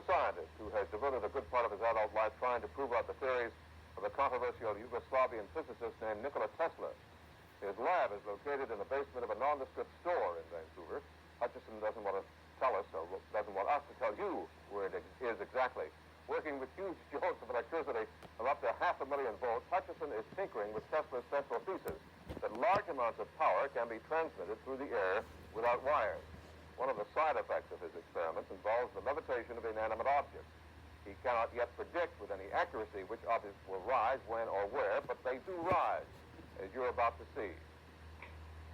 a scientist who has devoted a good part of his adult life trying to prove out the theories of a controversial Yugoslavian physicist named Nikola Tesla. His lab is located in the basement of a nondescript store in Vancouver. Hutchison doesn't want to tell us, or doesn't want us to tell you where it is exactly. Working with huge jolts of electricity of up to 500,000 volts, Hutchison is tinkering with Tesla's central thesis that large amounts of power can be transmitted through the air without wires. One of the side effects of his experiments involves the levitation of inanimate objects. He cannot yet predict with any accuracy which objects will rise, when, or where, but they do rise, as you're about to see.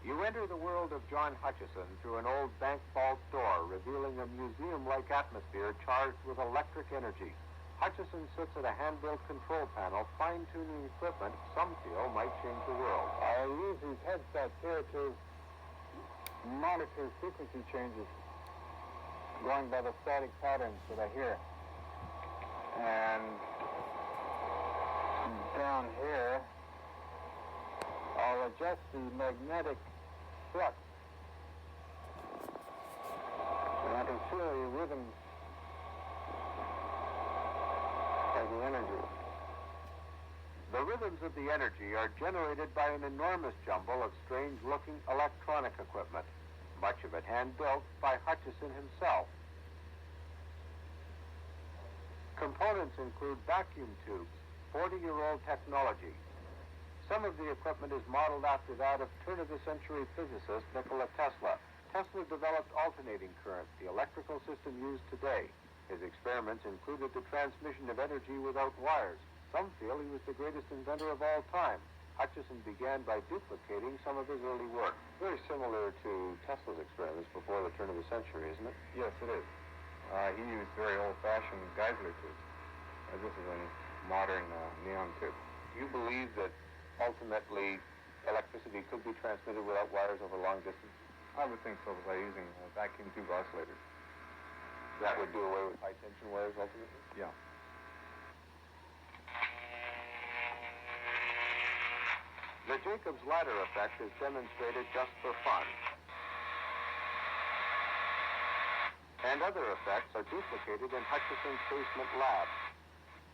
You enter the world of John Hutchison through an old bank vault door, revealing a museum-like atmosphere charged with electric energy. Hutchison sits at a hand-built control panel, fine-tuning equipment some feel might change the world. I use these headsets here to monitor frequency changes, going by the static patterns that I hear. And down here, I'll adjust the magnetic flux. And I can feel the rhythms of the energy. The rhythms of the energy are generated by an enormous jumble of strange-looking electronic equipment, much of it hand-built by Hutchison himself. Components include vacuum tubes, 40-year-old technology. Some of the equipment is modeled after that of turn-of-the-century physicist Nikola Tesla. Tesla developed alternating current, the electrical system used today. His experiments included the transmission of energy without wires. Some feel he was the greatest inventor of all time. Hutchison began by duplicating some of his early work. Very similar to Tesla's experiments before the turn of the century, isn't it? Yes, it is. He used very old-fashioned Geissler tubes. This is a modern neon tube. Do you believe that ultimately electricity could be transmitted without wires over long distance? I would think so, by using vacuum tube oscillators. That would do away with high-tension wires ultimately? Yeah. The Jacob's ladder effect is demonstrated just for fun. And other effects are duplicated in Hutchison's basement lab.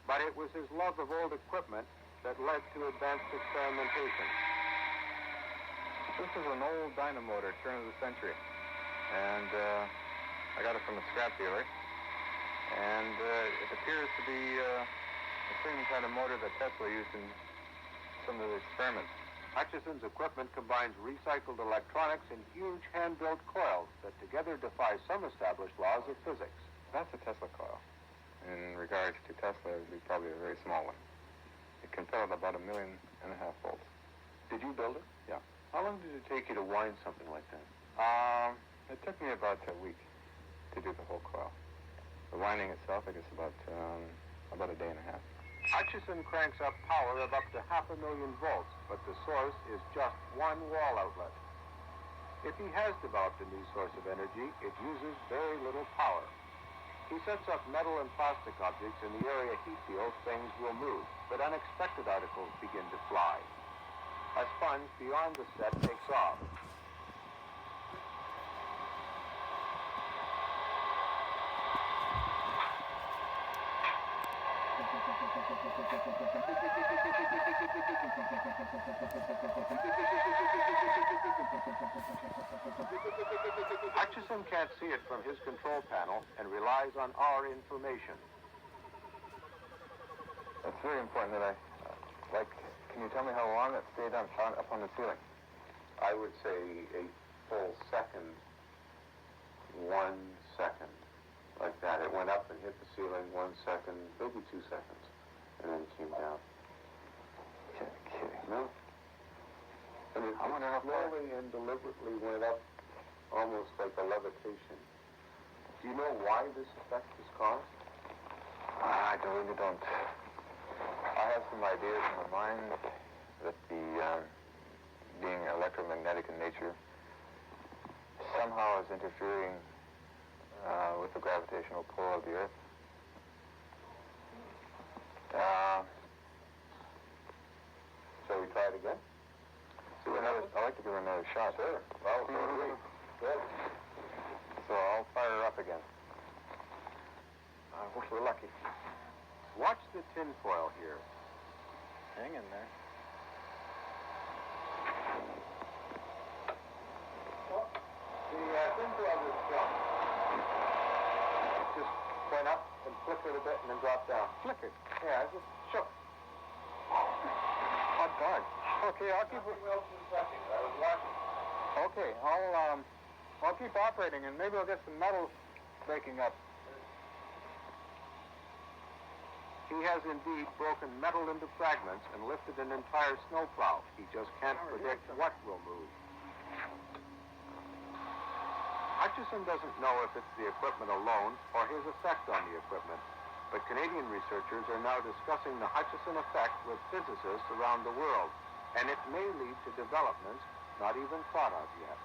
But it was his love of old equipment that led to advanced experimentation. This is an old dynamotor, turn of the century. And I got it from a scrap dealer. And it appears to be the same kind of motor that Tesla used in some of the experiments. Hutchison's equipment combines recycled electronics in huge hand-built coils that together defy some established laws of physics. That's a Tesla coil. In regards to Tesla, it would be probably a very small one. It can fill at about 1.5 million volts. Did you build it? Yeah. How long did it take you to wind something like that? It took me about a week to do the whole coil. The winding itself, I guess, about a day and a half. Hutchison cranks up power of up to 500,000 volts, but the source is just one wall outlet. If he has developed a new source of energy, it uses very little power. He sets up metal and plastic objects in the area he feels things will move, but unexpected articles begin to fly. A sponge beyond the set takes off. Hutchison can't see it from his control panel and relies on our information. It's very important that can you tell me how long it stayed up on the ceiling? I would say a full second, 1 second, like that. It went up and hit the ceiling 1 second, maybe 2 seconds, and then came down. You're kidding. No. And it slowly and deliberately went up, almost like a levitation. Do you know why this effect is caused? I really don't. I have some ideas in my mind that the being electromagnetic in nature somehow is interfering with the gravitational pull of the Earth. Shall we try it again? I'd like to give it another shot. Sure. Well, so do we. Good. So I'll fire her up again. we're lucky. Watch the tinfoil here. Hang in there. The tinfoil is strong. Just point up and flicker it a bit and then drop down. Flickered. Yeah, I just shook. Hot darn. Okay, I'll keep. Okay, I'll keep operating, and maybe I'll get some metal breaking up. He has indeed broken metal into fragments and lifted an entire snowplow. He just can't predict what will move. Hutchison doesn't know if it's the equipment alone or his effect on the equipment, but Canadian researchers are now discussing the Hutchison effect with physicists around the world, and it may lead to developments not even thought of yet.